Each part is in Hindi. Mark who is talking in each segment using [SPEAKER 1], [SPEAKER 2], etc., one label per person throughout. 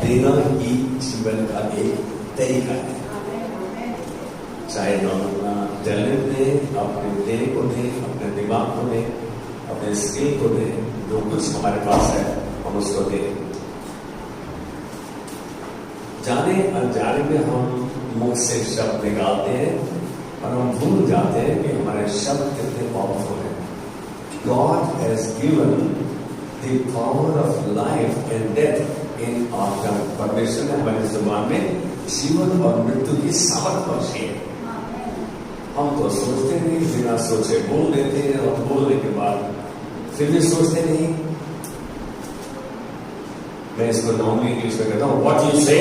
[SPEAKER 1] देना ही जीवन का एक तरीका है। चाहे हम अपना टैलेंट दें, अपने देने को दें, अपने दिमाग को दें, अपने स्किल को दें, जो कुछ हमारे पास है हम उसको दें। जाने अनजाने में हम मुख से शब्द निकालते हैं और हम भूल जाते हैं कि हमारे शब्द कितने पावरफुल हैं। God has given the power of life and death in our tongue. परमेश्वर ने हमारी जुबान में जीवन और मृत्यु की सामर्थ बख्शी है। हम तो सोचते नहीं, बिना सोचे बोल देते हैं और बोलने के बाद फिर भी सोचते नहीं। मैं इसको नॉर्मली इंग्लिश में कहता हूं, व्हाट यू से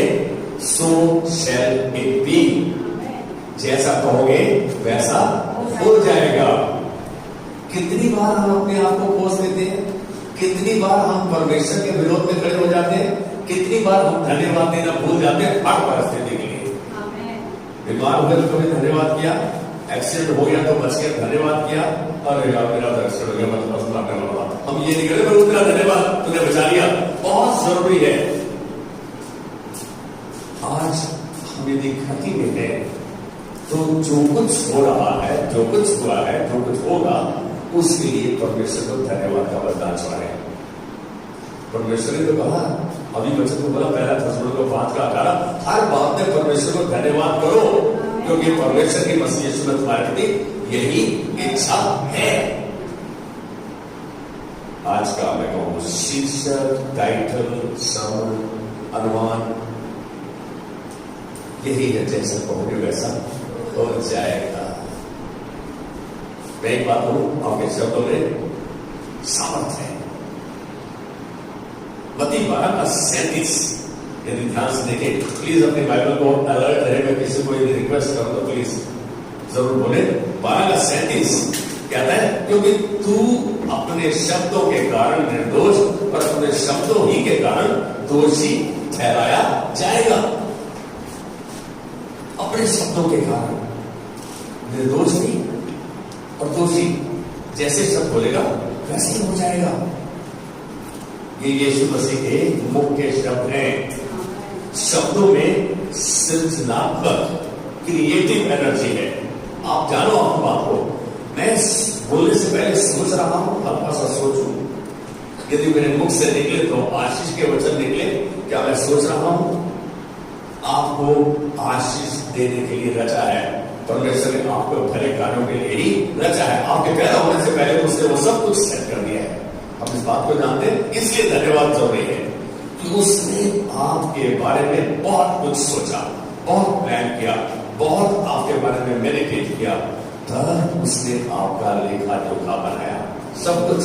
[SPEAKER 1] सो शैल इट बी। जैसा कहोगे वैसा हो जाएगा। कितनी बार हम अपने आप को कोस देते हैं, कितनी बार हम परमेश्वर के विरोध में खड़े हो जाते हैं, कितनी बार हम धन्यवाद देना भूल जाते हैं हर परिस्थिति के लिए। बीमार हो गए तो कभी धन्यवाद किया, एक्सीडेंट हो गया तो बच गया धन्यवाद किया, अरे यार मेरा तो एक्सीडेंट हो गया मैं तो बस करने वाला। हम ये नहीं कहते तेरा धन्यवाद तूने बचा लिया। बहुत जरूरी है। आज हम यदि घटी में है तो जो कुछ हो रहा है, जो कुछ हुआ है, जो कुछ होगा, उसके लिए परमेश्वर को धन्यवाद का वरदान चढ़ाए। परमेश्वर ने तो कहा, अभी बच्चों को बोला पहला थेसलोनिकैयों 5:18, हर बात में परमेश्वर को धन्यवाद करो क्योंकि परमेश्वर की मसीह यीशु में तुम्हारे प्रति यही इच्छा है। आज का मैं कहूं शीर्षक, टाइटल, सर्मन, अनुमान यही है, जैसा कहोगे वैसा हो जाएगा। मैं एक बात कहूं, आपके शब्दों में सामर्थ्य है। मत्ती 12:37 यदि ध्यान से देखें, प्लीज अपने बाइबल को अलर्ट रहेगा। किसी को यदि रिक्वेस्ट करो तो प्लीज जरूर बोले। 12:37 कहता है, क्योंकि तू अपने शब्दों के कारण निर्दोष और अपने शब्दों ही के कारण दोषी ठहराया जाएगा। अपने शब्दों के कारण निर्दोष भी और दोषी, जैसे शब्द बोलेगा वैसे ही हो जाएगा। ये यीशु मसीह के मुख के शब्द हैं। शब्दों में सृजनात्मक क्रिएटिव एनर्जी है। आप जानो आप बात को, मैं बोलने से पहले सोच रहा हूं, हल्का सा सोचूं। यदि मेरे मुख से निकले तो आशीष के वचन निकले, क्या मैं सोच रहा हूं? आपको आशीष देने के लिए रचा है। परमेश्वर ने आपको भले कार्यों के लिए ही रचा है। आपके पैदा होने से पहले तो उसने वो सब कुछ सेट कर दिया है। हम इस बात को जानते हैं, इसलिए धन्यवाद जरूरी है कि उसने आपके बारे में बहुत कुछ सोचा, बहुत प्लान किया, बहुत आपके बारे में मेडिटेट किया, तब उसने आपका लेखा जोखा बनाया। सब कुछ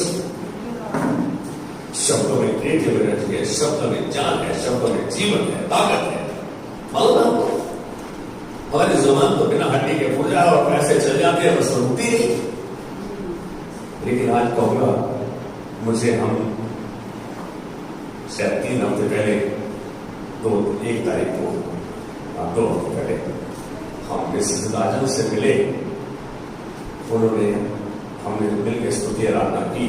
[SPEAKER 1] शब्दों में क्रिएटिव एनर्जी है, शब्दों में जान है, शब्दों में जीवन है, ताकत है। मालूम आपको, हमारी जुबान तो बिना हड्डी के पूजा और पैसे चल जाते हैं, बस रुकती नहीं। लेकिन आज कहूंगा, मुझे हम शायद 3 हफ्ते पहले, 1 तारीख को 2 हफ्ते पहले हम मिसेस राजन से मिले। उन्होंने हमने मिलकर स्तुति आराधना की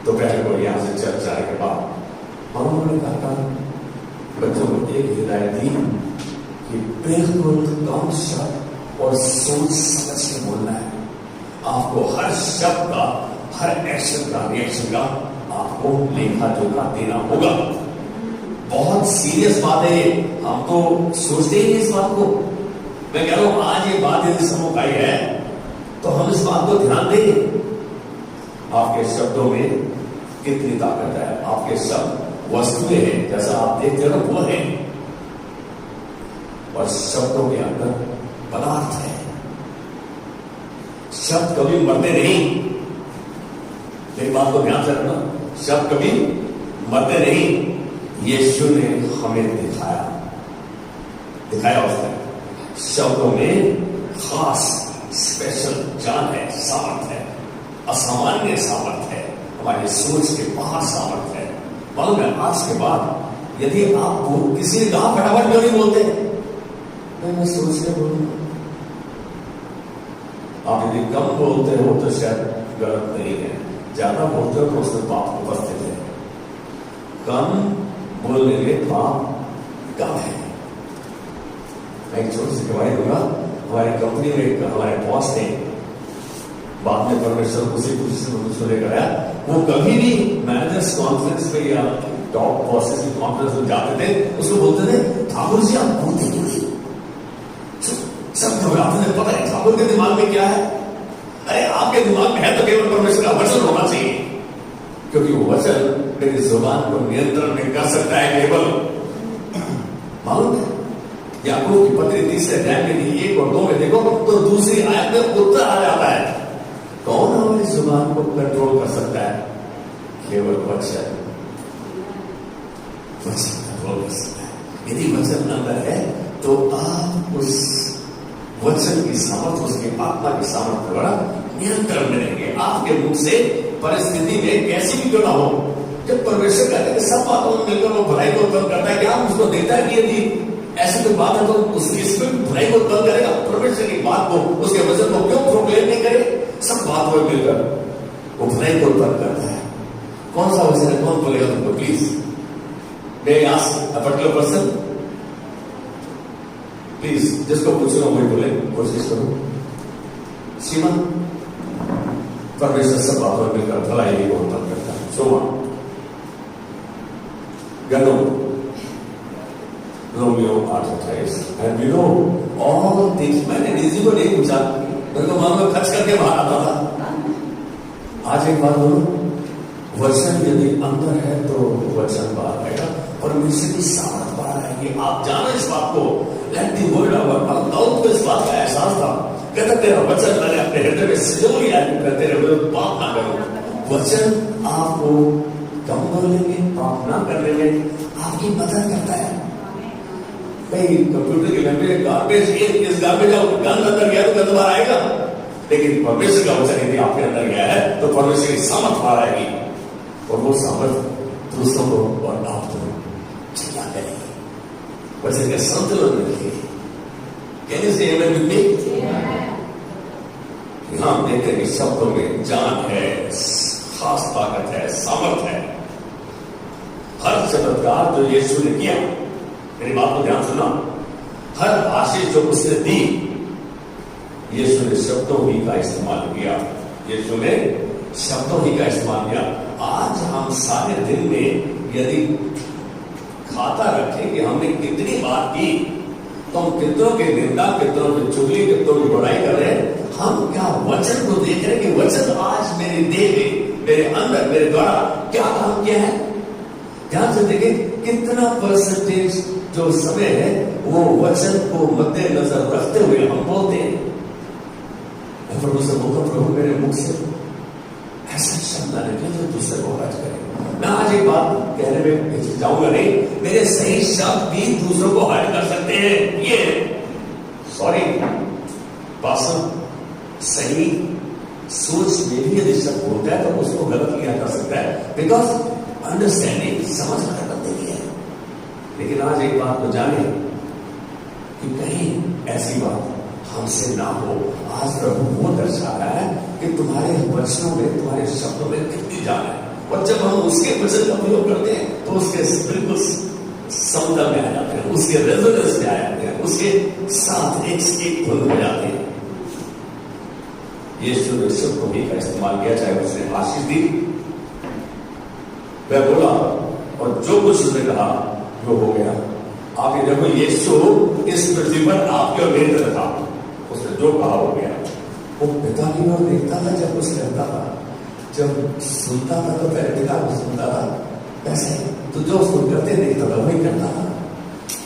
[SPEAKER 1] दोपहर को यहाँ से चर्च जाने के बाद। और उन्होंने कहा बच्चों को एक हिदायत दी कि बिल्कुल कम शब्द और सोच समझ के बोलना है। आपको हर शब्द का, हर एक्शन का, रिएक्शन का आपको लेखा जोखा देना होगा। बहुत सीरियस बात है ये, हम तो सोचते ही नहीं इस बात को। मैं कह रहा हूं आज ये बात यदि समूह आई है तो हम इस बात को ध्यान दें। आपके शब्दों में कितनी ताकत है। आपके शब्द वस्तुएं हैं, जैसा आप देखते हो वो है, और शब्दों के अंदर पदार्थ है। शब्द कभी मरते नहीं। मेरी बात को ध्यान से रखना, शब्द कभी मरते नहीं। यीशु ने हमें दिखाया उसने शब्दों में खास स्पेशल जान है, सामर्थ है, असामान्य सामर्थ है, हमारी सोच के बाहर सामर्थ है। मालूम है, आज के बाद यदि आप किसी ने कहा फटाफट क्यों नहीं बोलते, मैं सोच के बोलूंगा। आप यदि कम बोलते हो तो शायद गलत नहीं है, ज्यादा बोलते हो तो उसमें पाप उपस्थित है। कम बोलने में पाप कब है? मैं एक छोटी सी गवाही दूंगा। हमारी कंपनी में हमारे बॉस ने, बाद में परमेश्वर उसी पोजीशन में मुझे लेकर आया, वो कभी भी मैनेजर्स कॉन्फ्रेंस में या टॉप बॉसेस की कॉन्फ्रेंस में जाते थे, उसको बोलते थे, ठाकुर जी आप बोलते क्यों नहीं? सब घबराते थे, पता नहीं ठाकुर के दिमाग में क्या है। अरे आपके दिमाग में है तो केवल परमेश्वर का वचन होना चाहिए, क्योंकि वो वचन मेरी जुबान को नियंत्रण में कर सकता है केवल। मालूम है याकूब की पत्री 3 अध्याय में 1 और 2 में देखो तो दूसरी आयत में उत्तर आ जाता है, कौन हमारी जुबान को कंट्रोल कर सकता है? केवल वचन। वचन कंट्रोल कर सकता है। यदि वचन अंदर है तो आप उस वचन की सामर्थ्य, उसकी आत्मा की सामर्थ्य द्वारा नियंत्रण में रहेंगे। आपके मुख से परिस्थिति में कैसी भी क्यों ना हो, जब परमेश्वर कहते हैं कि सब बातों में मिलकर वो भलाई को उत्पन्न करता है, क्या उसको देखता है कि यदि ऐसी कोई बात है तो उसकी इसमें भलाई को उत्पन्न करेगा? परमेश्वर की बात को, उसके वचन को क्यों प्रोक्लेम नहीं करे? सब बातों में मिलकर वो भलाई को उत्पन्न करता है। कौन सा वचन है? कौन बोलेगा तुमको? प्लीज मैं ask a particular person, please जिसको पूछूंगा वही बोले, कोशिश करो। श्रीमान, परमेश्वर सब बातों में मिलकर भलाई को उत्पन्न करता है। सोमा गनो रोमियो 8:28 and we know all things. मैंने निजी को नहीं पूछा, मेरे को मालूम खर्च करके बाहर आता था। आज एक बात बोलो, वचन यदि अंदर है तो वचन बाहर आएगा, परमेश्वर की सामर्थ बाहर आएगी। आप जानो इस बात को। Let the word our mouth. Dawood को इस बात का एहसास था, कहता तेरा वचन मैंने अपने हृदय में सजो लिया है, तेरे विरुद्ध पाप ना करूं। वचन आपको कम बोलेंगे, पाप ना करने में आपकी मदद करता है। कहीं कंप्यूटर की मेमोरी गार्बेज, इस गार्बेज का गंद अंदर गया तो गंद बाहर आएगा, लेकिन परमेश्वर का वचन यदि आपके अंदर गया है तो परमेश्वर की सामर्थ बाहर आएगी, और वो सामर्थ दूसरों को और आपको चिल्ला करेगी। वचन का संतुलन में रखिए। कैन यू से आमेन विद मी? हम देखते हैं कि शब्दों में जान है, खास ताकत है, सामर्थ है। हर चमत्कार जो यीशु ने किया, मेरी बात को ध्यान सुना, हर आशीष जो उसने दी, यीशु ने शब्दों ही का इस्तेमाल किया। यीशु ने शब्दों ही का इस्तेमाल किया। आज हम सारे दिन में यदि खाता रखें कि हमने कितनी बात की, तो हम कितनों की निंदा, कितनों की चुगली, कितनों की बुराई कर रहे हैं। हम क्या वचन को देख रहे हैं कि वचन आज मेरे देह में, मेरे अंदर, मेरे द्वारा क्या काम किया है? ध्यान से देखिए कितना परसेंटेज जो समय है वो वचन को मद्देनजर रखते हुए हम बोलते हैं। प्रभु से बोलता, प्रभु मेरे मुख से ऐसा शब्द ना निकले जो दूसरे को हर्ट करे। मैं आज एक बात कहने में जाऊंगा नहीं, मेरे सही शब्द भी दूसरों को हर्ट कर सकते हैं। ये सॉरी पासर सही सोच में भी यदि शब्द बोलता है तो उसको गलत लिया जा सकता है, बिकॉज अंडरस्टैंडिंग समझ कर बनती है। लेकिन आज एक बात को जाने कि कहीं ऐसी बात हमसे ना हो। आज प्रभु वो दर्शा रहा है कि तुम्हारे वचनों में, तुम्हारे शब्दों में कितनी जान है, और जब हम उसके वचन का प्रयोग करते हैं तो उसके बिल्कुल समतल में आ जाते हैं, उसके रेजोनेंस में आ जाते हैं, उसके साथ एक धुन हो जाते हैं। यीशु ने शब्दों ही का इस्तेमाल किया, चाहे उसने आशीष दी, वह बोला, और जो कुछ उसने कहा वो हो गया। आप ये देखो, यीशु इस पृथ्वी पर आपके और मेरे तरह था, उसने जो कहा हो गया। वो पिता की ओर देखता था जब कुछ करता था, जब सुनता था तो पहले पिता को सुनता था, वैसे तो जो उसको करते देखता था वही करता था।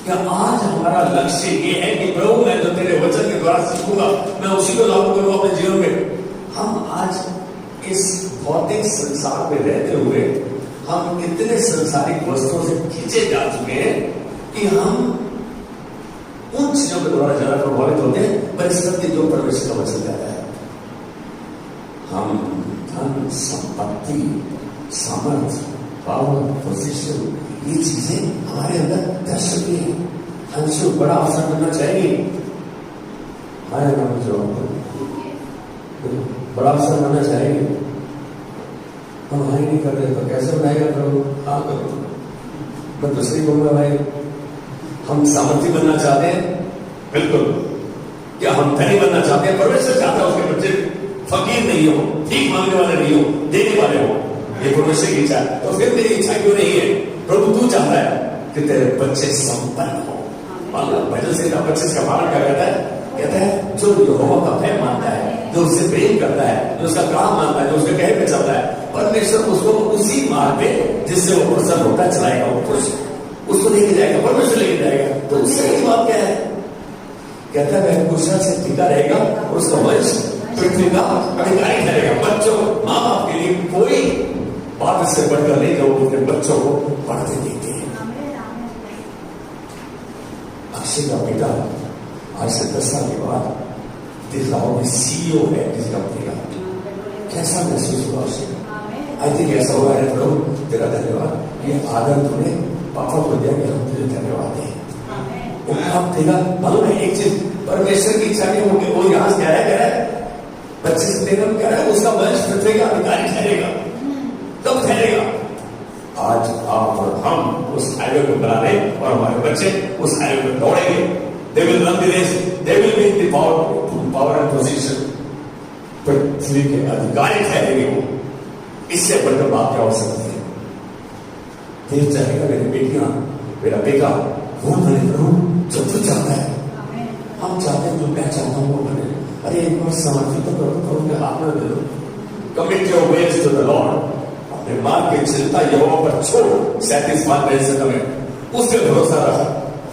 [SPEAKER 1] क्या आज हमारा लक्ष्य ये है कि प्रभु मैं जो तेरे वचन के द्वारा सीखूंगा मैं उसी को लागू करूंगा अपने जीवन में? हम आज इस भौतिक संसार में रहते हुए हम इतने संसारिक वस्तुओं से खींचे जा चुके हैं कि हम उन चीजों के द्वारा ज्यादा प्रभावित होते हैं, परिस्थिति जो परमेश्वर का वचन कहता है। हम धन, संपत्ति, सामर्थ, पावर, पोजीशन, ये चीजें हमारे अंदर दस चुकी है। अंशु बड़ा अवसर मिलना चाहिए, बड़ा अवसर मिलना चाहिए। हम हाई नहीं कर रहे तो कैसे बनाएगा प्रभु? हाँ करो, मैं दूसरी बोलूंगा भाई हम सामर्थ्य बनना चाहते हैं? बिल्कुल। क्या हम धनी बनना चाहते हैं? परमेश्वर चाहता है उसके बच्चे फकीर नहीं हो, ठीक मांगने वाले नहीं हो, देने वाले हो। ये परमेश्वर की इच्छा है। तो फिर मेरी इच्छा क्यों नहीं है? प्रभु तू चाहता है कि तेरे बच्चे संपन्न हो। भजन से बच्चे का पालन क्या कहता है? कहता है जो यहोवा का भय मानता है, जो उससे प्रेम करता है, जो उसका काम मानता है, जो उसके कहे पे चलता है, परमेश्वर उसको उसी मार्ग पे जिससे वो प्रसन्न होता है चलाएगा। वो पुरुष उसको लेके जाएगा, परमेश्वर लेके जाएगा। तो उससे एक बात क्या है? कहता है वह कुशल से टिका रहेगा और उसका वंश पृथ्वी का अधिकारी ठहरेगा। बच्चों, माँ बाप के लिए कोई बात इससे बढ़कर नहीं जो अपने बच्चों को पढ़ते देते हैं। अक्षय का बेटा आज से 10 साल के बाद दिख रहा हो सीईओ है किसी कंपनी का। कैसा महसूस हुआ उसे? आई थिंक ऐसा हुआ है प्रभु तेरा धन्यवाद, ये आदर तूने पापा को दिया कि हम तुझे धन्यवाद दें। आप देगा मालूम है एक चीज, परमेश्वर की इच्छा नहीं होगी। वो यहां से कह रहा है बच्चे से देना कह रहा है उसका वंश पृथ्वी का अधिकारी ठहरेगा। कब ठहरेगा? आज आप और हम उस हाईवे को बना रहे और हमारे बच्चे उस हाईवे पर दौड़ेंगे। They will run the race. They will be in the power and position. पृथ्वी के अधिकारी ठहरेंगे वो। इससे बढ़कर बात क्या हो सकती है? देव चाहेगा मेरी बेटियां, मेरा बेटा वो बने प्रभु जो तू चाहता है। हम चाहते हैं जो मैं चाहता हूँ वो बने। अरे एक बार समर्पित तो करो, उनके हाथ में दे दो। Commit your ways to the Lord. अपने मार्ग की चिंता यहोवा पर छोड़। 37 में उस पर भरोसा रख,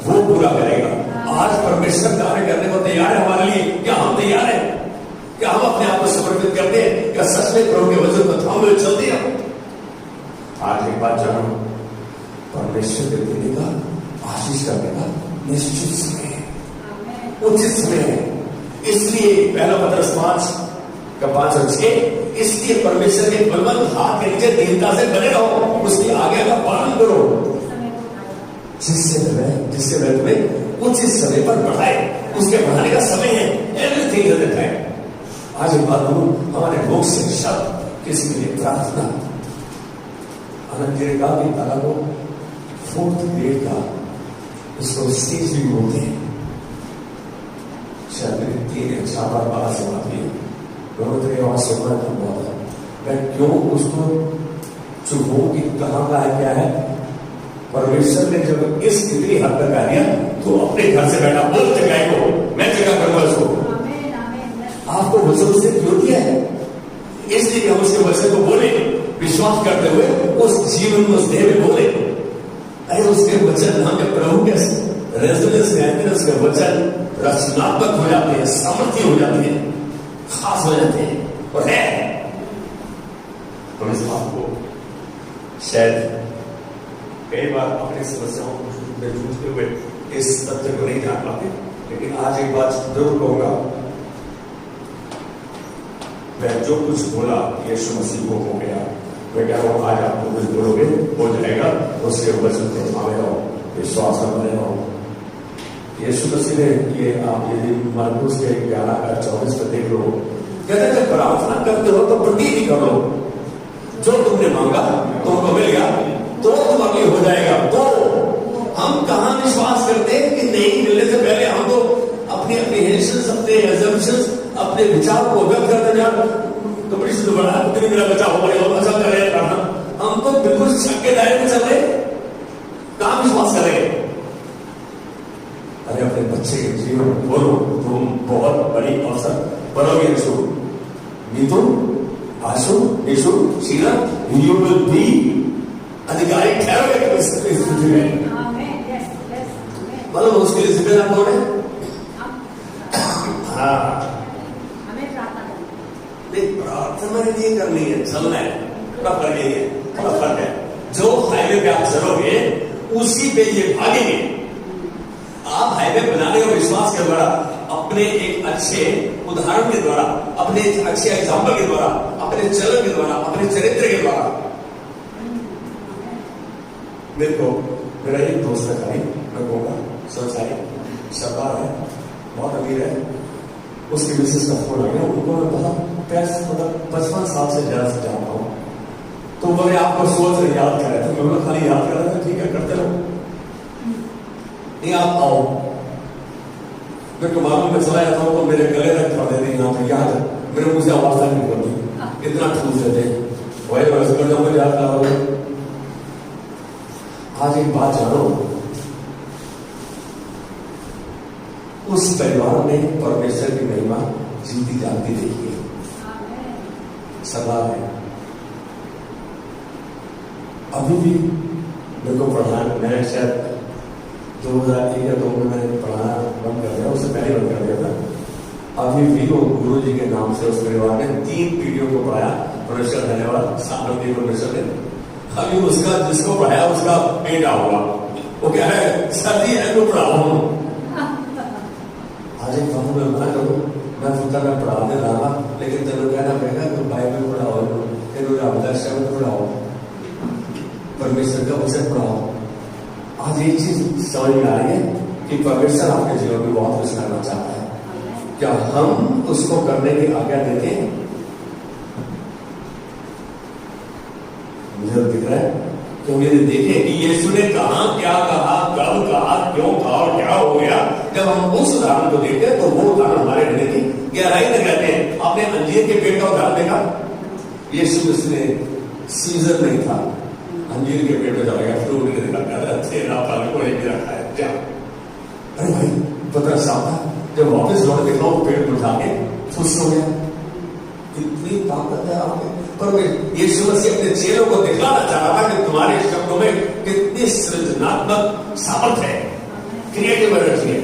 [SPEAKER 1] वो पूरा करेगा। आज परमेश्वर कार्य करने को तैयार है हमारे लिए। क्या हम तैयार हैं? क्या हम अपने आप को समर्पित करते हैं? क्या सच में प्रभु के वचन को थामे हुए चलते हैं? आज एक बात जानो, परमेश्वर के देने का, आशीष करने का निश्चित समय है, उचित समय है। इसलिए पहला पत्रस 5:5-6 इसलिए परमेश्वर के बलवंत हाथ के नीचे दीनता से बने रहो, उसकी आज्ञा का पालन करो, जिससे वह तुम्हें उचित समय पर बढ़ाए। उसके बढ़ाने का समय है। Everything is the time. आज एक बात कहूं, हमारे मुख से शब्द किसी के लिए प्रार्थना आनंद का भी ताला को 4th ग्रेड का उसको स्टेज भी बोलते हैं। शायद मेरी 3 या 4 बार 12 से बात हुई, दोनों तरह आवाज सुनना था बहुत है। मैं क्यों उसको चुप हूं कि कहां का है क्या है? परमेश्वर ने जब इस इतनी हद तक आ दिया तो अपने घर से बैठा बोल जगह को मैं जगह करूंगा उसको। आपको वचन उसने क्यों दिया है? इसलिए हम उसके वचन को बोले, विश्वास करते हुए उस जीवन में उस देह में बोले। अरे उसके वचन हम जब प्रभु के रेजोनेंस में आते हैं, उसके वचन रचनात्मक हो जाते हैं, सामर्थ्य हो जाते हैं, खास हो जाते हैं और है। तो इस बात को शायद कई बार अपनी समस्याओं में जूझते हुए इस तथ्य को नहीं जान पाते, लेकिन आज एक बात जरूर कहूंगा, वह जो कुछ बोला यीशु मसीह को हो गया। मैं कह रहा हूं आज आपको कुछ बोलोगे हो जाएगा, उसके वचन को थामे रहो, विश्वास में बने रहो। यीशु मसीह ने ये आप यदि मरकुस के 11:24 पर देख लो, कहते जब प्रार्थना करते हो तो प्रतीति करो, जो तुमने मांगा तुमको मिल गया तो तुम्हारे हो जाएगा। तो हम कहां विश्वास करते हैं कि नहीं मिलने से पहले हम तो अपनी एप्रीहेंशंस, अपने एजम्पशंस, अपने विचार को व्यक्त करते जाओ तो बड़ी से बड़ा कितनी मेरा बच्चा हो गया ऐसा कर रहे हैं। हम तो बिल्कुल शक के दायरे में चल रहे, कहां विश्वास करेंगे? अरे अपने बच्चे के जीवन में बोलो तुम बहुत बड़ी अवसर बनोगे। यीशु नीतू, आशु, यीशु, शीला, यू विल बी अधिकारी ठहरोगे इस स्थिति में। मतलब उसके लिए जिम्मेदार कौन है? हाँ, नहीं प्रार्थना नहीं करनी है, चलना है, थोड़ा फर्क है, थोड़ा फर्क है। जो हाईवे पे आप चलोगे उसी पे ये भागेंगे। आप हाईवे बनाने का विश्वास के द्वारा, अपने एक अच्छे उदाहरण के द्वारा, अपने अच्छे एग्जाम्पल के द्वारा, अपने चलन के द्वारा, अपने चरित्र के द्वारा। देखो मेरा एक दोस्त है, मैं कहूँगा सोचाई सरदार है, बहुत अमीर है, उसकी मिसेस का फोन आ गया, उनको मैं बहुत पैसे मतलब 55 साल से ज्यादा से जानता हूँ, तो बोले आपको सोच रहे याद कर रहे थे। मैं खाली याद कर रहा था, ठीक है करते रहो। नहीं आप आओ, मैं मालूम में चला जाता हूँ तो मेरे गले तक कर देते यहाँ पे, यहाँ तक मेरे मुझे आवाज तक नहीं करती, इतना ठूस देते वही वैसे कर जाऊंगा याद करोगे। आज एक बात जानो, उस परिवार में परमेश्वर की महिमा जीती जाती देखी है, सदा है। अभी भी मेरे को पढ़ाना, मैं शायद 2001 या 2 में मैंने पढ़ाना बंद कर दिया, उससे पहले बंद कर दिया था। अभी भी वो गुरु जी के नाम से उस परिवार ने 3 पीढ़ियों को पढ़ाया, परमेश्वर धन्यवाद सामर्थ्य परमेश्वर ने। अभी उसका जिसको पढ़ाया उसका बेटा हुआ, वो क्या है सर जी है पढ़ाओ। आज एक बात में मना करूँ, मैं सोचा मैं पढ़ाने लगा, लेकिन चलो कहना पड़ेगा कि बाइबल पढ़ाओ, फिर शब्द पढ़ाओ, परमेश्वर का वचन पढ़ाओ। आज एक चीज समझ में आ रही है कि परमेश्वर आपके जीवन में बहुत कुछ करना चाहता है, क्या हम उसको करने की आज्ञा देते हैं? मुझे दिख रहा है क्योंकि देखें कि यीशु ने कहा, क्या कहा, कब कहा, क्यों कहा और क्या हो गया। जब हम उस उदाहरण को देखते हैं तो वो उदाहरण हमारे हृदय की गहराई में कहते हैं। आपने अंजीर के पेड़ का उदाहरण देखा, यीशु उसने सीजन नहीं था, अंजीर के पेड़ में चला गया, फ्रूट नहीं देखा, अच्छे ना फल को लेके रखा है क्या। अरे भाई पता साफ था, जब वापस लौट देखा वो पेड़ उठा के खुश हो गया। इतनी ताकत है आपके पर। यीशु मसीह अपने चेलों को दिखाना चाह रहा था कि तुम्हारे शब्दों में कितनी सृजनात्मक सामर्थ्य है, क्रिएटिव एनर्जी है।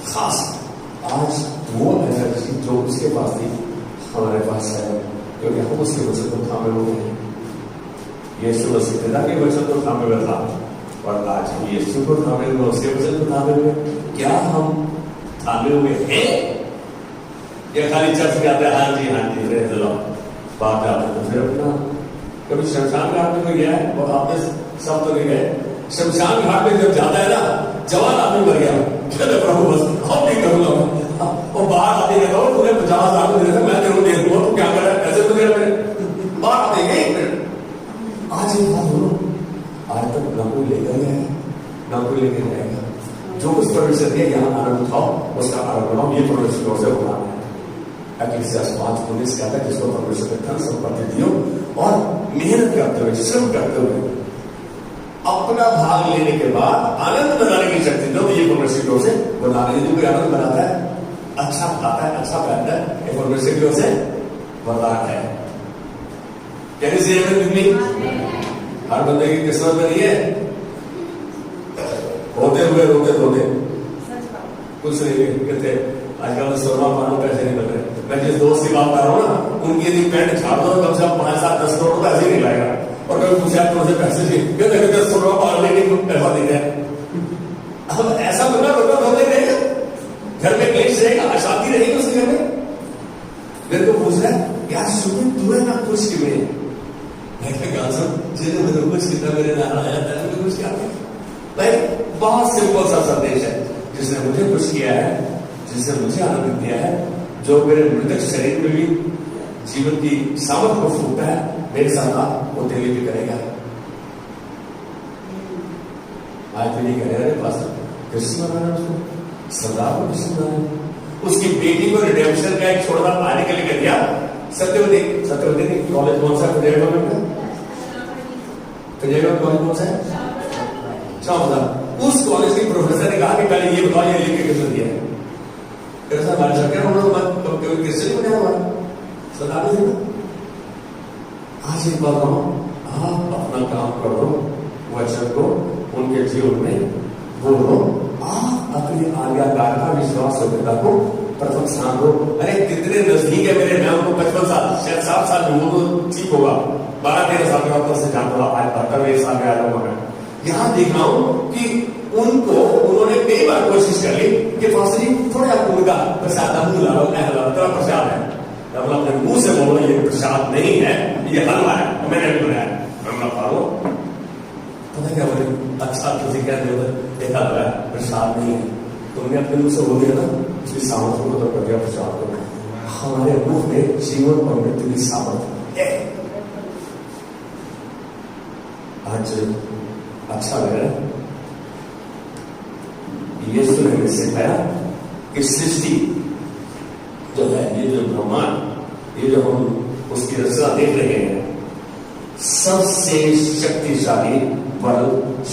[SPEAKER 1] खास आज वो एनर्जी जो उसके पास थी हमारे पास है, क्योंकि हम उसके वचन को थामे हुए हैं। यीशु मसीह पिता के वचन को थामे हुए था और आज हम यीशु को थामे हुए, उसके वचन को थामे हुए। क्या हम थामे हुए हैं या खाली चर्च जाते हैं? हाँ जी रहे चलो बात जाते हैं। तो फिर अपना कभी शमशान घाट में गया है और आपने सब तो नहीं गए। शमशान घाट में जब जाता है ना, जवान आदमी मर गया, चलो प्रभु बस हम नहीं करूंगा, और बाहर आते कहता हूँ तुमने 50 आदमी दे रहे, मैं तेरे को दे दूंगा, तो क्या कर रहा है ऐसे तो दे रहे, बाहर आते गए। आज एक बात बोलो, आज तक ना कोई लेकर गया है ना कोई लेकर जाएगा। जो कुछ परमेश्वर दिया यहाँ आनंद उठाओ, उसका आनंद बनाओ, ये परमेश्वर की ओर से होना है। इक्लेसियास 5:19 कहता है जिसको परमेश्वर ने धन संपत्ति दियो और मेहनत करते हुए, श्रम करते हुए अपना भाग लेने के बाद आनंद बनाने की शक्ति दो, ये परमेश्वर की ओर से बना रही। जो कोई आनंद बनाता है, अच्छा खाता है, अच्छा पहनता है, ये परमेश्वर की ओर से वरदान है। कैसे हर बंदे की किस्मत में नहीं है। होते हुए रोते धोते कुछ नहीं कहते, आजकल सोना पानो पैसे नहीं मिल रहे। मैं जिस दोस्त की बात कर रहा हूँ ना, उनकी यदि पेंट छाड़ दो कम से कम 5-7-10 करोड़ रुपए ऐसे नहीं लाएगा। और कभी पूछा तो उसे पैसे चाहिए, सोना पालने के पैसा देंगे। अब ऐसा बना रोता धोते रहेगा, घर में क्लेश रहेगा, अशांति रहेगी उसके घर में। मेरे को पूछ रहा है यार सुन तू है ना कुछ क्यों, मैं क्या जिन्हें कुछ कितना मेरे नाम आया था कुछ क्या भाई। बहुत सिंपल सा संदेश है, जिसने मुझे खुश किया है, जिसने मुझे आनंद दिया है, जो मेरे मृतक शरीर में भी जीवन की सामर्थ्य को फूकता है, मेरे साथ वो तेरे भी करेगा। आज तो ये कह रहे पास कृष्ण बनाना, उसको सरदार को कृष्ण बनाना। उसकी बेटी को रिडेम्पशन का एक छोटा पाने के लिए कर दिया। सत्यवती कॉलेज कौन सा है? कॉलेज कौन सा है? उस कॉलेज के प्रोफेसर ने कहा कि पहले ये बताओ ये लिख के किसने दिया है। कैसा हमारे सरकार उन्होंने किससे बनाया हुआ सदा नहीं देना। आज एक बात कहो, आप अपना काम करो, वचन को उनके जीवन में बोलो, आप अपनी आज्ञाकारिता विश्वास योग्यता को प्रथम स्थान दो। अरे कितने नजदीक है मेरे, मैं उनको 55 साल शायद 7 साल में वो ठीक होगा, 12-13 साल के बाद से जानता हूँ, आज 78 साल में आया हूँ मैं। यहाँ देख रहा हूँ कि उनको उन्होंने कई बार कोशिश कर ली कि फास्टर जी थोड़ा उनका प्रसाद तेरा प्रसाद है, मतलब अपने मुंह से बोलो ये प्रसाद नहीं है, ये हलवा है, मैंने भी बनाया हलवा खा लो। पता क्या बोले, अच्छा तुझे क्या देखा है प्रसाद नहीं है, तुमने अपने मुंह से बोल दिया ना, उसकी सामर्थ्य को तो कर दिया प्रसाद को। हमारे मुंह में जीवन और मृत्यु की सामर्थ्य है। आज अच्छा लग रहा है, यीशु ने हमें सिखाया कि सृष्टि जो है, ये जो ब्रह्मांड, ये जो हम उसकी रचना देख रहे हैं, सबसे शक्तिशाली बल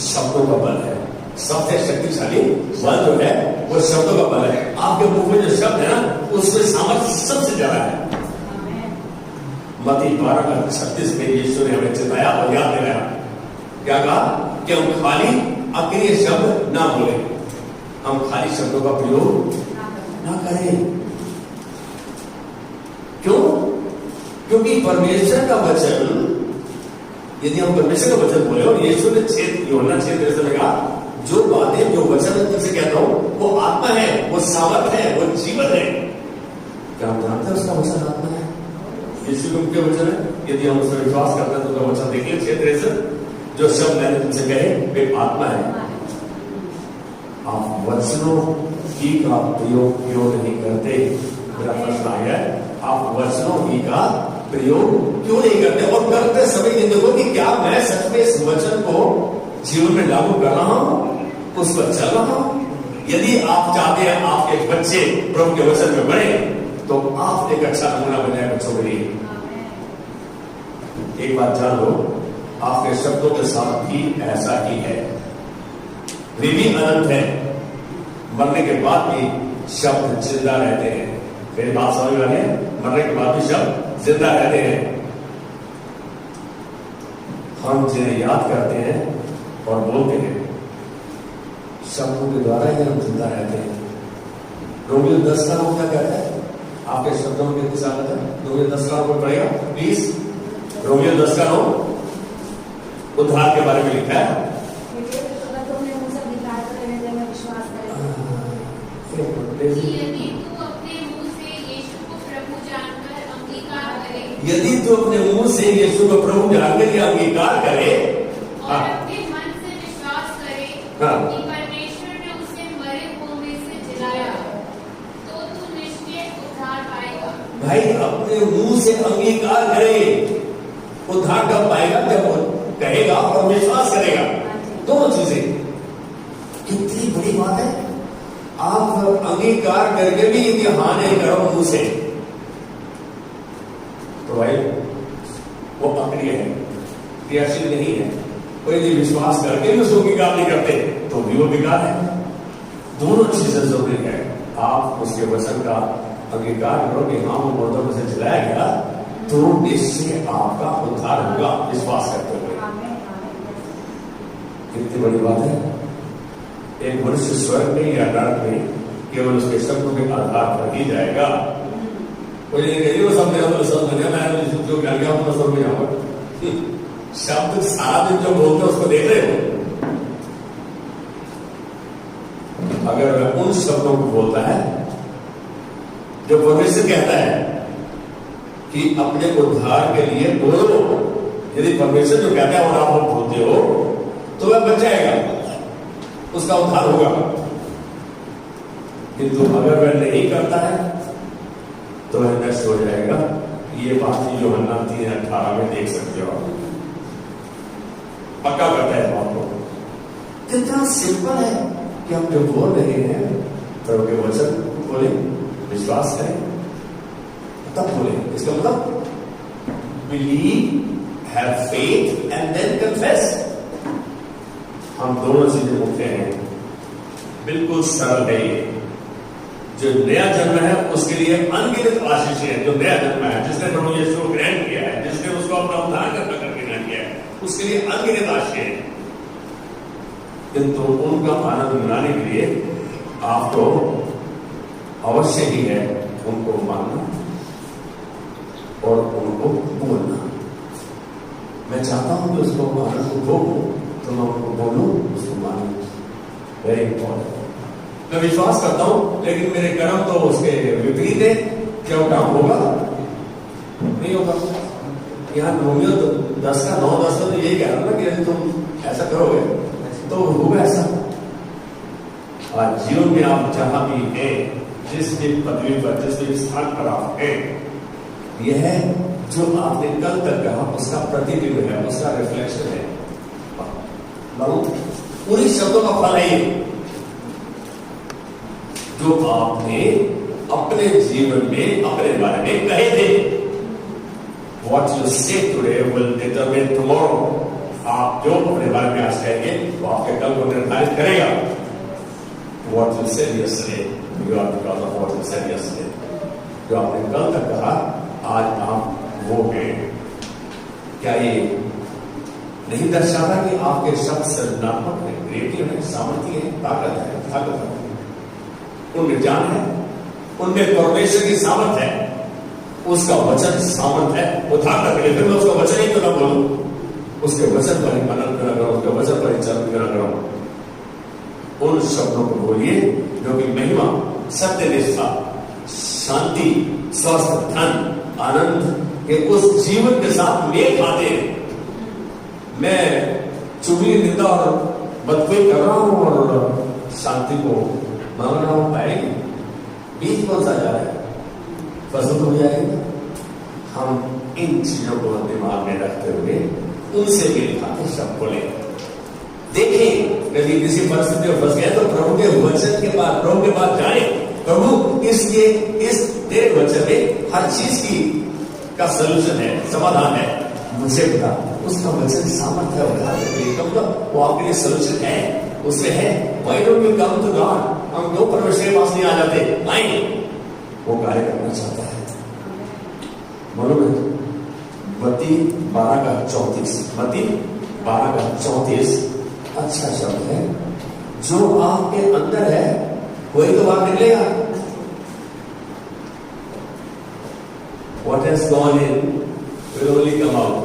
[SPEAKER 1] शब्दों का बल है। सबसे शक्तिशाली बल जो है वो शब्दों का बल है। आपके मुंह में जो शब्द है ना, उसमें सामर्थ्य सबसे ज्यादा है। मत्ती 12:36 में यीशु ने हमें चिताया और याद दिलाया, क्या कहा कि हम खाली अक्रिय शब्द ना बोले, हम खाली शब्दों का प्रयोग ना करें। क्यों? क्योंकि परमेश्वर का वचन, यदि हम परमेश्वर का वचन बोले, और यीशु ने यूहन्ना 6:13 में कहा, जो बातें, जो वचन तुमसे कहता हूं वो आत्मा है, वो सामर्थ है, वो जीवन है। क्या आप जानते हैं उसका वचन आत्मा है? यीशु के मुख्य वचन है। यदि हम उसमें विश्वास करते हैं तो उसका वचन देखिए 6:13, जो शब्द मैंने तुमसे कहे वे आत्मा है। आप वचनों ही का प्रयोग क्यों नहीं करते? मेरा प्रश्न आया है, आप वचनों ही का प्रयोग क्यों नहीं करते? और करते समय ये देखो कि क्या मैं सच में इस वचन को जीवन में लागू कर रहा हूं, उस पर चल रहा हूं? यदि आप चाहते हैं आपके बच्चे प्रभु के वचन में बढ़े, तो आप एक अच्छा नमूना बनाए बच्चों के लिए। एक बात जान लो, आपके शब्दों के साथ भी ऐसा ही है। वे भी अनंत है, मरने के बाद भी शब्द जिंदा रहते हैं। मेरी बात समझ में आ रही है? मरने के बाद भी शब्द जिंदा रहते हैं। हम जिन्हें याद करते हैं और बोलते हैं, शब्दों के द्वारा ही हम जिंदा रहते हैं। रोमियो 10 का नाम क्या कहता है? आपके शब्दों में कितनी सामत है? रोमियो 10 का नाम पढ़ेगा प्लीज। रोमियो 10 का नाम उद्धार के बारे में लिखा है। यदि तू अपने मुंह से यीशु को प्रभु जानकर के अंगीकार करे
[SPEAKER 2] और अपने मन से विश्वास करे कि परमेश्वर ने उसे मरे हुओं में से जिलाया, तो तू निश्चय उद्धार पाएगा।
[SPEAKER 1] भाई अपने मुंह से अंगीकार करे, उद्धार कब पाएगा? जब कहेगा और विश्वास करेगा। दोनों चीजें कितनी बड़ी बात है। आप अंगीकार करके भी यदि हाँ नहीं करो मुंह से, तो भाई वो अक्रिय है, क्रियाशील नहीं है। कोई यदि विश्वास करके भी उसको अंगीकार नहीं करते तो भी वो बेकार है। दोनों चीजें जरूरी है। आप उसके वचन का अंगीकार करो कि हाँ वो मुर्दों में से जिलाया गया, तो इससे आपका उद्धार होगा विश्वास करते हुए। कितनी बड़ी बात है। एक मनुष्य स्वर्ग में या नरक में केवल उसके शब्दों के आधार पर ही जाएगा। कोई नहीं कहिए वो सब मेरा तो सब बने, मैं जो कर गया हूं सब में जाऊंगा। शब्द सारा दिन जो बोलते हैं उसको देख रहे हो। अगर वह उन शब्दों को बोलता है जो परमेश्वर कहता है कि अपने उद्धार के लिए बोलो, यदि परमेश्वर जो कहता है और आप बोलते हो तो वह बच जाएगा, उसका उद्धार होगा। किंतु अगर वह नहीं करता है तो वह नष्ट हो जाएगा। ये बात यूहन्ना 3:18 में देख सकते हो। पक्का करता है बात को। कितना सिंपल है कि हम जो बोल रहे हैं प्रभु के वचन बोले, विश्वास करें, तब बोले। इसका मतलब believe, have faith and then confess. हम दोनों चीजें मुख्य हैं। बिल्कुल सरल है ये। जो नया जन्म है उसके लिए अनगिनत आशीष है। जो नया जन्म है, जिसने प्रभु यीशु को ग्रहण किया है, जिसने उसको अपना उद्धार करके ग्रहण किया है, उसके लिए अनगिनत आशीष है। किंतु उनका आनंद मनाने के लिए आपको अवश्य ही है उनको मानना और उनको बोलना। मैं चाहता हूं कि उसको आनंद को भोगूं, तो मैं उनको बोलूं, उसको मानूं। Very important. मैं विश्वास करता हूं लेकिन मेरे कर्म तो उसके विपरीत है। क्या वो काम होगा? नहीं होगा। यहाँ रोमियो 10 का 9-10 में तो यही कह रहा था कि यदि तुम ऐसा करोगे तो होगा ऐसा। आज जीवन में आप जहां भी हैं, जिस भी पदवी पर, जिस भी स्थान पर आप हैं, यह जो आपने कल तक कहा उसका प्रतिबिंब है, उसका रिफ्लेक्शन है। पूरी शब्दों का फल है ये। जो आपने अपने जीवन में अपने बारे में कहे थे। What you say today will determine tomorrow. आप जो अपने बारे में आज कहेंगे वो आपके कल को निर्धारित करेगा। What you said yesterday, you are because of what you said yesterday. जो आपने कल तक कहा आज आप वो हैं। क्या ये नहीं दर्शाता कि आपके शब्द सृजनात्मक है, क्रिएटिव है, सामर्थ्य है, ताकत है, उनमें जान है, उनमें परमेश्वर की सामर्थ है, उसका वचन सामर्थ है, वो ताकत है। फिर मैं उसका वचन ही तो ना बोलूं, उसके वचन पर ही मनन करा करो, उसके वचन पर ही चरण करा करो। उन शब्दों को बोलिए जो कि महिमा, सत्य, निष्ठा, शांति, स्वस्थ, धन, आनंद के उस जीवन के साथ मेल खाते हैं। मैं चुगली, निंदा और बदखुई कर रहा हूं और शांति को मांग रहा हूं, पाएंगे? बीज कौन सा जा रहा है? फसल हो जाएगी। हम इन चीजों को दिमाग में रखते हुए उनसे मेल खाते शब्द बोले। देखें यदि किसी परिस्थिति में फंस गए तो प्रभु के वचन के बाद, प्रभु के पास जाए। प्रभु इसके इस तेरे वचन में हर चीज की का सलूशन है, समाधान है। मुझे पता उसका वचन सामर्थ्य है, वो आपके लिए सलूशन है, उसमें है। Why don't you come to God? हम दो परमेश्वर के पास नहीं आ जाते, आएंगे। वो कार्य करना चाहता है। बोलो मत्ती 12:34, मत्ती 12:34 अच्छा शब्द है। जो आपके अंदर है वही तो बाहर निकलेगा। What has gone in will only come out.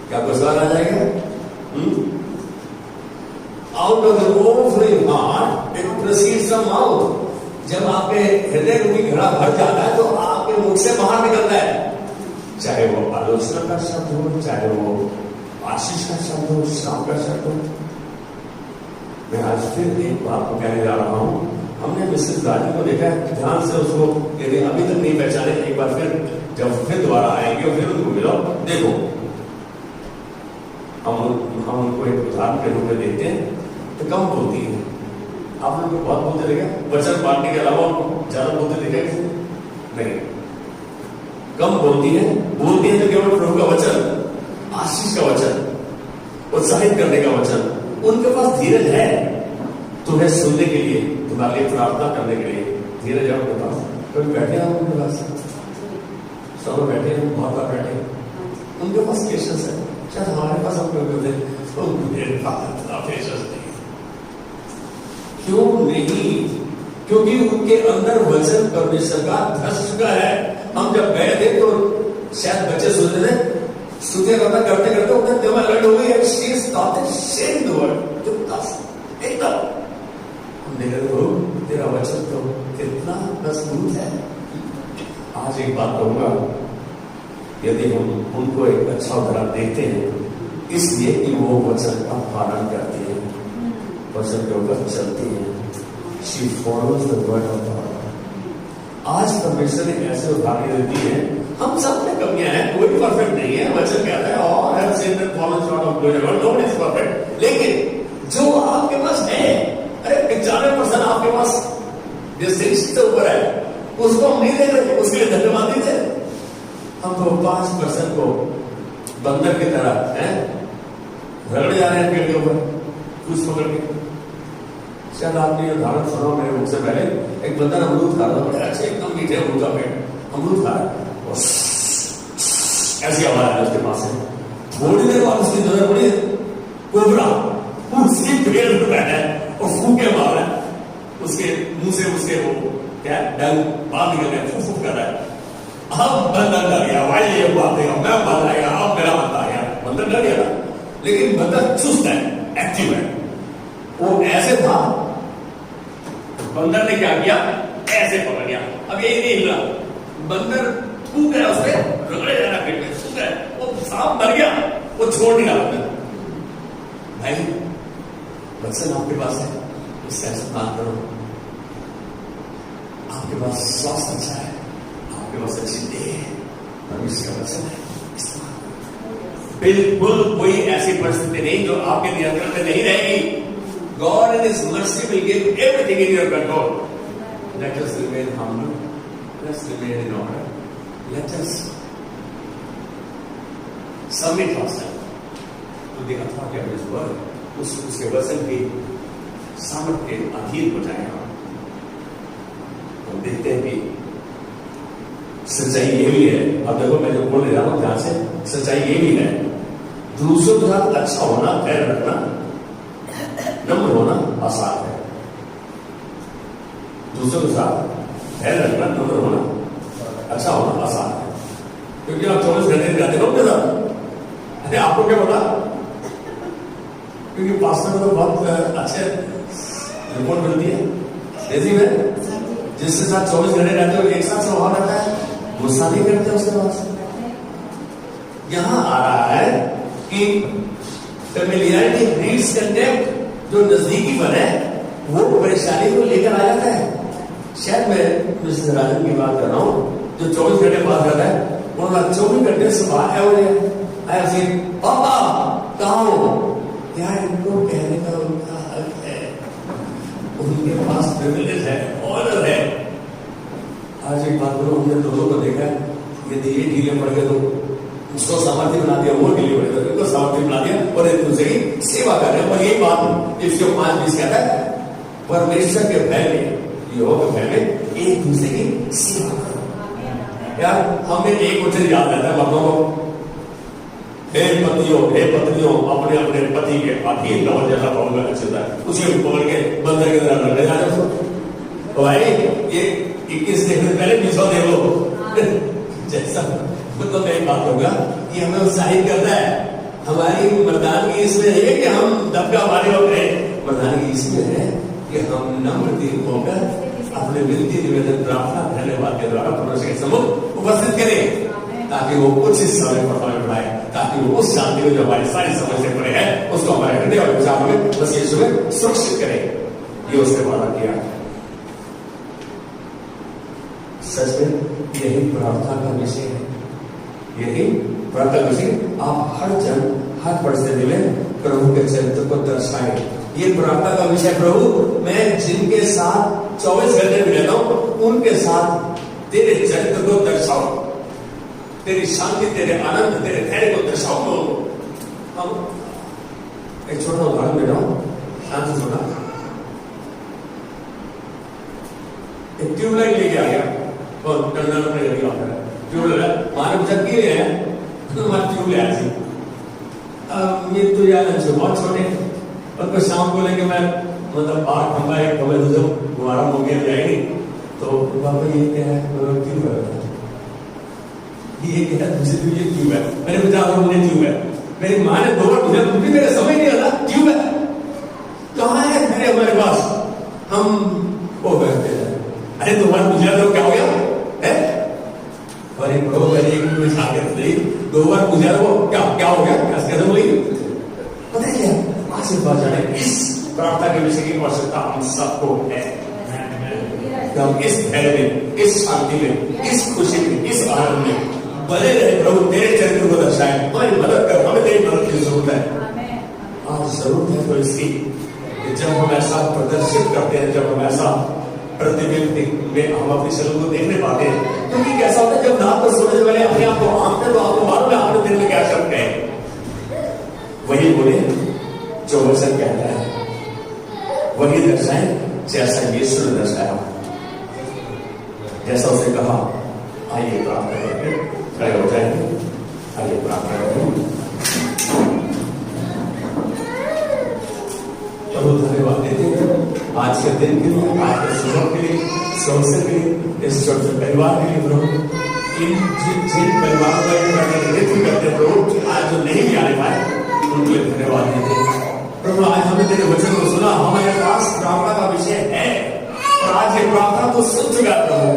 [SPEAKER 1] क्या कुछ बार आ जाएगा? Out of the overflowing heart it proceeds from mouth. जब आपके हृदय रूपी घड़ा भर जाता है तो आपके मुख से बाहर निकलता है। चाहे वो आलोचना का शब्द हो, चाहे वो आशीष का शब्द हो, श्राप का शब्द हो। मैं आज फिर एक बात को कहने जा रहा हूं। हमने मिसेस राजी को देखा है, ध्यान से उसको यदि अभी तक नहीं पहचाने, एक बार फिर जब फिर दोबारा आएंगे और फिर उनको मिलो। देखो हम उनको एक उदाहरण के रूप में देखते हैं तो कम बोलती है। आप लोग बहुत बोलते देखे वचन बांटने के अलावा ज्यादा बोलते देखे नहीं, कम बोलती है तो केवल प्रभु का वचन, आशीष का वचन, उत्साहित करने का वचन। उनके पास धीरज है तुम्हें सुनने के लिए, तुम्हारे लिए प्रार्थना करने के लिए। धीरज है उनके पास। कभी बैठे हैं उनके पास, सब बैठे हैं, बहुत बार बैठे हैं, उनके पास पेशेंस है। शायद हमारे पास हम क्यों पेशेंस नहीं। क्यों नहीं? क्योंकि उनके अंदर वचन परमेश्वर का धस चुका है। हम जब गए थे तो शायद बच्चे सुनते थे, स्तुति करना करते करते उन्हें दिमाग लड़ हो गई। एकदम हमने कहा तेरा वचन तो कितना मजबूत है। आज एक बात कहूंगा, यदि हम उनको एक अच्छा उदाहरण देखते हैं इसलिए कि वो वचन का पालन करती है, वचन के ऊपर चलती है। She follows the word of God. आज परमेश्वर ने ऐसे उदाहरण दी है। हम सब में कमियां हैं, कोई परफेक्ट नहीं है। वचन कहता है और have sinned and fallen short of glory of God. Nobody is perfect. लेकिन जो आपके पास है, अरे 95% आपके पास डिस्ट्रिक्ट से ऊपर है, उसको हम नहीं दे रहे, उसके लिए धन्यवाद दीजिए। हम तो 5% को बंदर की तरह है रगड़े जा रहे हैं पेड़ के ऊपर कुछ पकड़ के। शायद आपने ये उदाहरण सुना मेरे मुख से पहले। एक बंदर अमरूद खा रहा था, बड़े अच्छे एकदम मीठे अमरूद का पेड़, अमरूद खा रहा है, ऐसी आवाज है उसके पास से। थोड़ी देर बाद उसकी नजर पड़ी कोबरा उसी पेड़ पर बैठा है और फूके मार रहा है। उसके मुंह से उसके वो क्या डंग बाहर निकल रहा है, फूक फूक कर रहा है। अब बंदर डर गया, भाई ये बात देगा मैं मर जाएगा, अब मेरा मत आ गया। बंदर डर गया था, लेकिन बंदर चुस्त है, एक्टिव है। वो ऐसे था, बंदर ने क्या किया, ऐसे पकड़ लिया। अब ये नहीं हिला, बंदर फूक गया, उससे रगड़े जा रहा पेट में, फूक गया, वो सांप मर गया, वो छोड़ नहीं रहा बंदर। भाई वचन आपके पास है, उससे इस्तेमाल करो। आपके पास स्वास्थ्य अच्छा है, आपके पास अच्छी देह है, परमेश्वर का वचन है, इस्तेमाल करो। बिल्कुल कोई ऐसी परिस्थिति नहीं जो आपके नियंत्रण में नहीं रहेगी। God in His mercy will give everything in your control. Let us remain humble. Let's remain in order. Let us submit ourselves to the authority of His word. उसके वचन की सामर्थ के अधीन हो जाए हम देखते हैं कि सच्चाई ये भी है। अब देखो मैं जो बोलने जा रहा हूं ध्यान से, सच्चाई ये भी है दूसरों के साथ अच्छा होना, खैर रखना, नम्र होना आसान है। दूसरों के साथ खैर रखना, नम्र होना, अच्छा होना आसान है, क्योंकि आप 24 घंटे जाते हो अपने साथ। अरे आपको क्या पता, क्योंकि पास्टर को तो बहुत अच्छे रिपोर्ट मिलती है। जैसे में जिसके साथ 24 घंटे रहते हो, एक साथ स्वभाव रहता है, गुस्सा नहीं करते उसके पास। यहां आ रहा है कि फेमिलियरिटी ब्रीड्स कंटेम्प्ट। जो नजदीकी बने वो परेशानी को लेकर आ जाता है। शायद मैं मिस्टर राजन की बात कर रहा हूँ जो 24 घंटे पास रहता है, उन्होंने 24 घंटे से बाहर है। ऐसे पापा कहाँ हो यार, इनको कहने का उनका हक है, उनके पास प्रिविलेज है, ऑनर है। आज एक बात करो, हमने दोनों को देखा, यदि ये ढीले पड़ गए तो उसको सामर्थ्य बना दिया, वो ढीले पड़ गए तो उनको सामर्थ्य बना दिया, और एक दूसरे की सेवा कर रहे हैं। और यही बात 105 कहता है, परमेश्वर के भय में, यहोवा के भय में एक दूसरे की सेवा करो। यार हमें एक वचन याद रहता है बातों को, हे पतियों अपने अपने पति के अधीन रहो जैसा प्रभु का चित है। उसे पकड़ के बंदर के तरह लड़ जाते हो तो भाई ये 21 देखने पहले पीछा देखो जैसा। मतलब एक बात होगा कि हमें उत्साहित करता है। हमारी मर्दानगी इसमें है कि हम दबका मारे हो गए, मर्दानगी इसमें है कि हम नम्र दिल होकर अपने विनती निवेदन प्रार्थना धन्यवाद के द्वारा परमेश्वर के सम्मुख उपस्थित करें, ताकि वो कुछ इस समय पर हमें बढ़ाए, ताकि वो उस शांति को जो हमारी सारी समझ से परे है उसको हमारे हृदय और विचार में बस यीशु में सुरक्षित करें। ये उसने वादा किया। सच में यही प्रार्थना का विषय है, यही प्रार्थना का विषय। आप हर जन हर परिस्थिति में प्रभु के चरित्र को दर्शाएं। ये प्रार्थना का विषय, प्रभु मैं जिनके साथ 24 घंटे में रहता हूं उनके साथ तेरे चरित्र को दर्शाओ, तेरी शांति, तेरे आनंद, तेरे धैर्य को दर्शाओ। हम एक छोटा उदाहरण दे रहा हूं, शांति सुना। एक ट्यूबलाइट लेके आ गया और टर्नल अपने घर आता है, ट्यूबलाइट मारे पूछा क्यों है तो हमारे ट्यूब ले आई। ये तो यार बहुत छोटे, और फिर शाम को लेके मैं मतलब 8 खंबा एक कमरे तो जब गुब्बारा हो गया जाएगी तो बाबा ये क्या है, क्यों है ये क्या, दूसरी ये क्यों है, मैंने पूछा मुझे क्यों है। मेरी माँ ने 2 बार पूछा, तुझे मेरे समझ नहीं आता क्यों है, कहाँ है मेरे हमारे पास, हम वो कहते हैं अरे 2 बार पूछा तो क्या हो गया है। और एक दो बार एक नहीं 2 बार पूछा तो क्या क्या हो गया, कैसे बोली पता है क्या। आशीर्वाद जाने इस प्रार्थना के विषय की आवश्यकता हम सबको है। हम इस धैर्य में, इस शांति में, इस खुशी में, इस आनंद में बने रहे। प्रभु तेरे चरित्र को दर्शाए, हमारी मदद कर, हमें तेरी मदद की जरूरत है। आज जरूरत है तो इसकी, जब हम ऐसा प्रदर्शित करते हैं, जब हम ऐसा प्रतिबिंब में हम अपनी शरीर को देखने पाते हैं, क्योंकि कैसा होता है जब रात को सोने वाले अपने आप को आंकते तो आपको मालूम है आपने दिन में क्या शब्द है। वही बोले जो वचन कहता है, वही दर्शाए जैसा यीशु ने दर्शाया, जैसा उसने कहा। आइए प्रार्थना करके खड़े हो जाएंगे, आइए प्रार्थना करें। प्रभु धन्यवाद देते हैं आज के दिन के लिए, आज के सुबह के लिए, अवसर के लिए, इस छोटे परिवार के लिए। प्रभु जिन परिवारों का नेतृत्व करते प्रभु, आज जो नहीं भी आने पाए उनके लिए धन्यवाद देते हैं। प्रभु आज हमने तेरे वचन को सुना, हमारे पास प्रार्थना का विषय है और आज ये प्रार्थना तो सुन चुका प्रभु।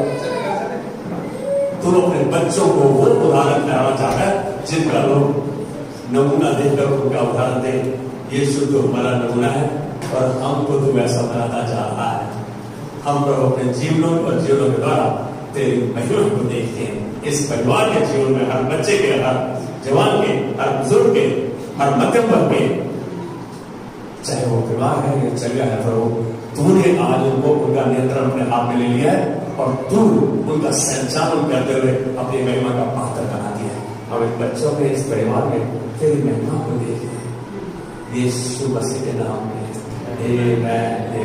[SPEAKER 1] तुम अपने बच्चों को वो उदाहरण कराना चाहता है जिनका लोग नमूना देकर उनका उदाहरण दे। यीशु तो हमारा नमूना है और हमको तुम ऐसा बनाना चाह रहा है। हम प्रभु अपने जीवनों और जीवनों के द्वारा तेरी महिमा को देखते हैं। इस परिवार के जीवन में हर बच्चे के, हर जवान के, हर बुजुर्ग के, हर मध्यम वर्ग के, चाहे वो परिवार है या चल गया है प्रभु, तूने आज उनको उनका नियंत्रण अपने हाथ में ले लिया है और तू उनका संचालन करते हुए अपनी महिमा का पात्र बना दिया है। अब इन बच्चों में, इस परिवार में तेरी महिमा को देखिए यीशु मसीह के नाम में। आमीन।